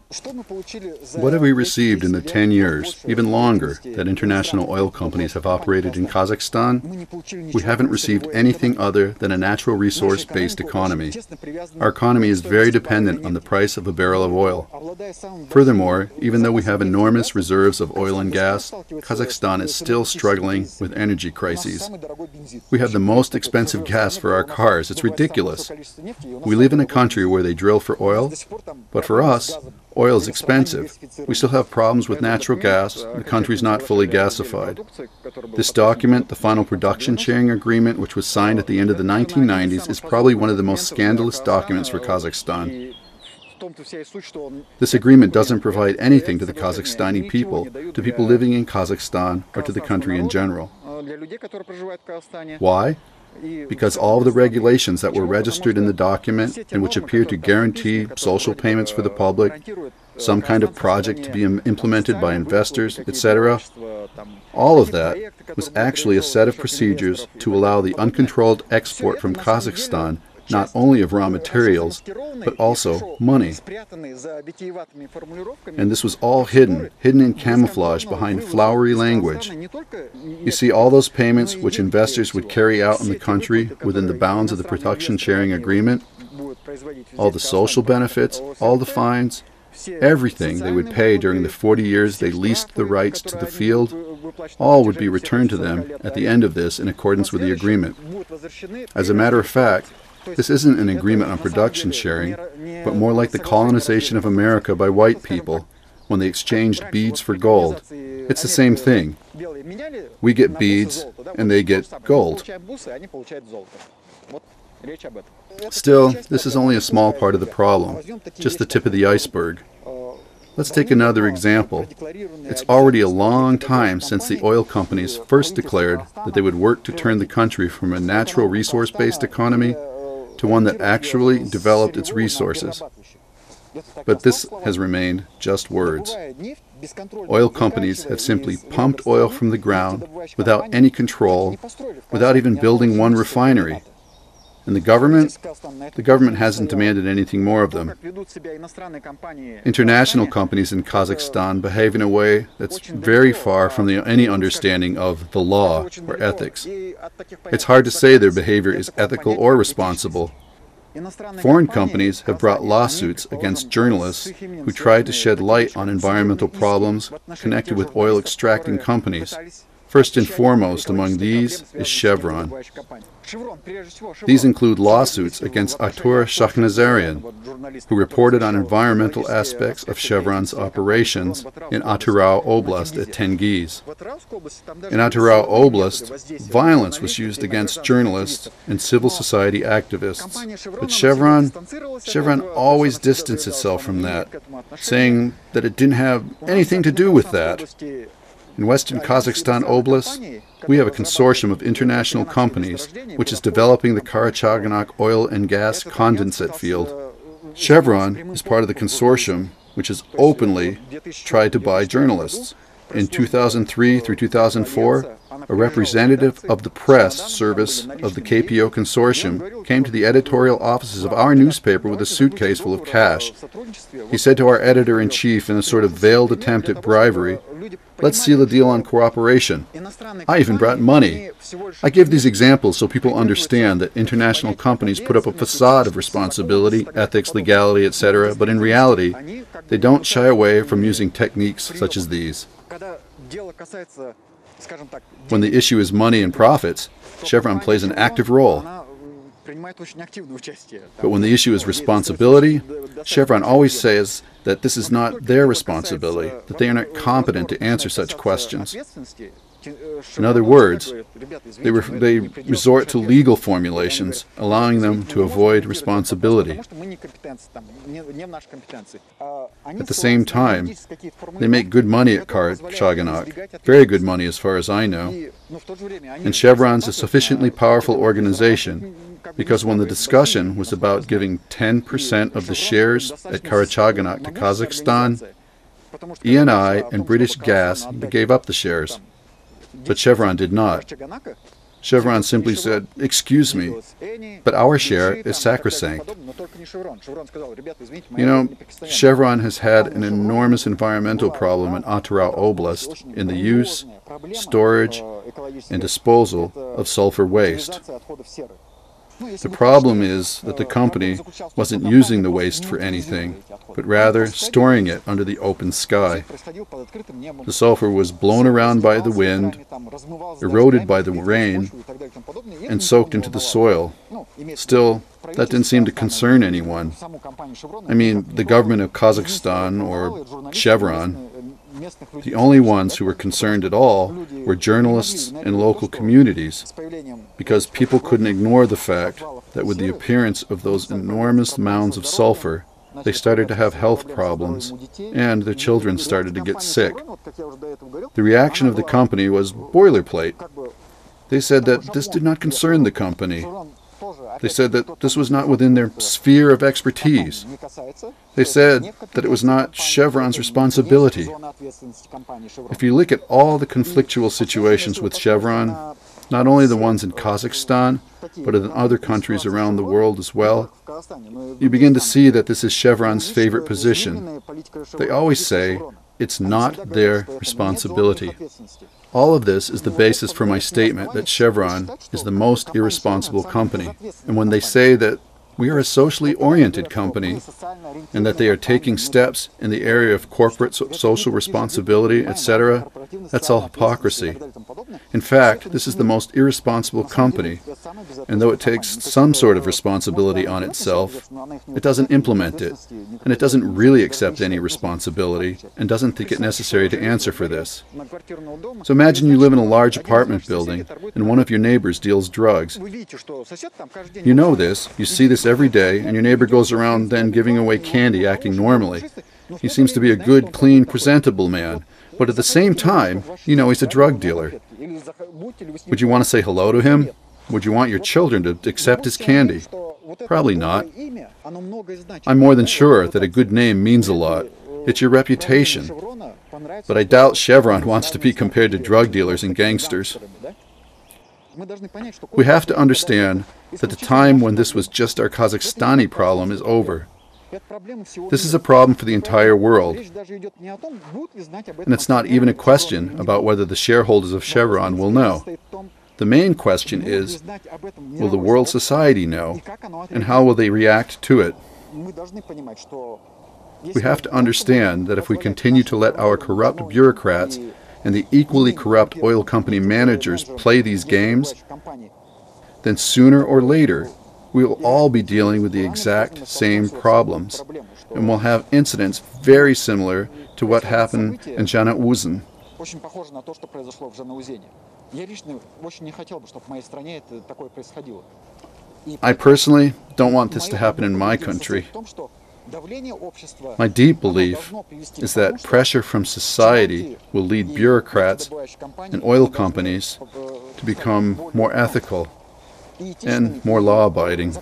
What have we received in the 10 years, even longer, that international oil companies have operated in Kazakhstan? We haven't received anything other than a natural resource-based economy. Our economy is very dependent on the price of a barrel of oil. Furthermore, even though we have enormous reserves of oil and gas, Kazakhstan is still struggling with energy crises. We have the most expensive gas for our cars. It's ridiculous. We live in a country where they drill for oil, but for us, oil is expensive. We still have problems with natural gas. The country's not fully gasified. This document, the Final Production Sharing Agreement, which was signed at the end of the 1990s, is probably one of the most scandalous documents for Kazakhstan. This agreement doesn't provide anything to the Kazakhstani people, to people living in Kazakhstan, or to the country in general. Why? Because all of the regulations that were registered in the document and which appear to guarantee social payments for the public, some kind of project to be implemented by investors, etc., all of that was actually a set of procedures to allow the uncontrolled export from Kazakhstan not only of raw materials, but also money. And this was all hidden in camouflage behind flowery language. You see, all those payments which investors would carry out in the country within the bounds of the Production Sharing Agreement, all the social benefits, all the fines, everything they would pay during the 40 years they leased the rights to the field, all would be returned to them at the end of this in accordance with the agreement. As a matter of fact, this isn't an agreement on production sharing, but more like the colonization of America by white people when they exchanged beads for gold. It's the same thing. We get beads and they get gold. Still, this is only a small part of the problem, just the tip of the iceberg. Let's take another example. It's already a long time since the oil companies first declared that they would work to turn the country from a natural resource-based economy to one that actually developed its resources. But this has remained just words. Oil companies have simply pumped oil from the ground without any control, without even building one refinery. And the government hasn't demanded anything more of them. International companies in Kazakhstan behave in a way that's very far from any understanding of the law or ethics. It's hard to say their behavior is ethical or responsible. Foreign companies have brought lawsuits against journalists who tried to shed light on environmental problems connected with oil extracting companies. First and foremost among these is Chevron. These include lawsuits against Artur Shakhnazarian, who reported on environmental aspects of Chevron's operations in Atyrau Oblast at Tengiz. In Atyrau Oblast, violence was used against journalists and civil society activists. But Chevron always distanced itself from that, saying that it didn't have anything to do with that. In western Kazakhstan Oblast, we have a consortium of international companies which is developing the Karachaganak oil and gas condensate field. Chevron is part of the consortium which has openly tried to buy journalists. In 2003 through 2004, a representative of the press service of the KPO consortium came to the editorial offices of our newspaper with a suitcase full of cash. He said to our editor-in-chief in a sort of veiled attempt at bribery, "Let's seal a deal on cooperation." I even brought money. I give these examples so people understand that international companies put up a facade of responsibility, ethics, legality, etc., but in reality, they don't shy away from using techniques such as these. When the issue is money and profits, Chevron plays an active role. But when the issue is responsibility, Chevron always says that this is not their responsibility, that they are not competent to answer such questions. In other words, they resort to legal formulations, allowing them to avoid responsibility. At the same time, they make good money at Karachaganak, very good money as far as I know. And Chevron's a sufficiently powerful organization because when the discussion was about giving 10% of the shares at Karachaganak to Kazakhstan, ENI and British Gas gave up the shares. But Chevron did not. Chevron simply said, "Excuse me, but our share is sacrosanct." You know, Chevron has had an enormous environmental problem in Uralsk Oblast in the use, storage, and disposal of sulfur waste. The problem is that the company wasn't using the waste for anything, but rather storing it under the open sky. The sulfur was blown around by the wind, eroded by the rain, and soaked into the soil. Still, that didn't seem to concern anyone. I mean, the government of Kazakhstan or Chevron, the only ones who were concerned at all were journalists and local communities, because people couldn't ignore the fact that with the appearance of those enormous mounds of sulfur, they started to have health problems, and their children started to get sick. The reaction of the company was boilerplate. They said that this did not concern the company. They said that this was not within their sphere of expertise. They said that it was not Chevron's responsibility. If you look at all the conflictual situations with Chevron, not only the ones in Kazakhstan, but in other countries around the world as well, you begin to see that this is Chevron's favorite position. They always say it's not their responsibility. All of this is the basis for my statement that Chevron is the most irresponsible company. And when they say that we are a socially oriented company and that they are taking steps in the area of corporate social responsibility, etc., that's all hypocrisy. In fact, this is the most irresponsible company, and though it takes some sort of responsibility on itself, it doesn't implement it, and it doesn't really accept any responsibility, and doesn't think it necessary to answer for this. So imagine you live in a large apartment building, and one of your neighbors deals drugs. You know this, you see this every day, and your neighbor goes around then giving away candy, acting normally. He seems to be a good, clean, presentable man, but at the same time, you know he's a drug dealer. Would you want to say hello to him? Would you want your children to accept his candy? Probably not. I'm more than sure that a good name means a lot. It's your reputation. But I doubt Chevron wants to be compared to drug dealers and gangsters. We have to understand that the time when this was just our Kazakhstani problem is over. This is a problem for the entire world. And it's not even a question about whether the shareholders of Chevron will know. The main question is, will the world society know? And how will they react to it? We have to understand that if we continue to let our corrupt bureaucrats and the equally corrupt oil company managers play these games, then sooner or later, we will all be dealing with the exact same problems, and we'll have incidents very similar to what happened in Zhanaozen. I personally don't want this to happen in my country. My deep belief is that pressure from society will lead bureaucrats and oil companies to become more ethical and more law-abiding.